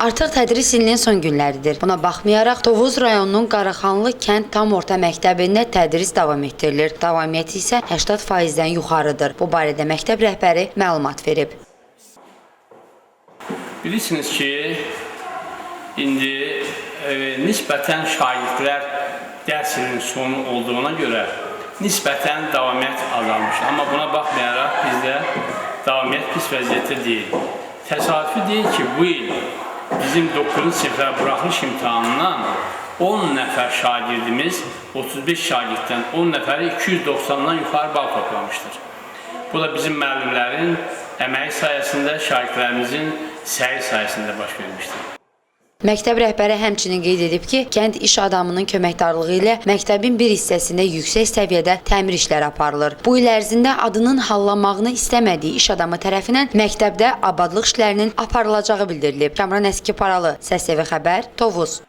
Artıq tədris ilinin son günləridir. Buna baxmayaraq Tovuz rayonunun Qaraxanlı kənd tam orta məktəbində tədris davam etdirilir. Davamiyyəti isə 80%-dən yuxarıdır. Bu barədə məktəb rəhbəri məlumat verib. Bilirsiniz ki, indi nisbətən şagirdlər dərs ilinin sonu olduğuna görə nisbətən davamiyyət azalmışdır. Amma buna baxmayaraq bizdə davamiyyət pis vəziyyətdə deyil. Təsadüfi deyil ki, bu il bizim 9-cu siniflər buraxılış imtahanından 10 nəfər şagirdimiz 35 şagirddən 10 nəfəri 290-dan yuxarı bal toplamışdır. Bu da bizim müəllimlərin əməyi sayəsində, şagirdlərimizin səyi sayəsində baş vermişdir. Məktəb rəhbəri həmçinin qeyd edib ki, kənd iş adamının köməkdarlığı ilə məktəbin bir hissəsində yüksək səviyyədə təmir işləri aparılır. Bu il ərzində adının hallanmağını istəmədiyi iş adamı tərəfindən məktəbdə abadlıq işlərinin aparılacağı bildirilib. Kamran Əski Paralı, Səs TV Xəbər, Tovuz.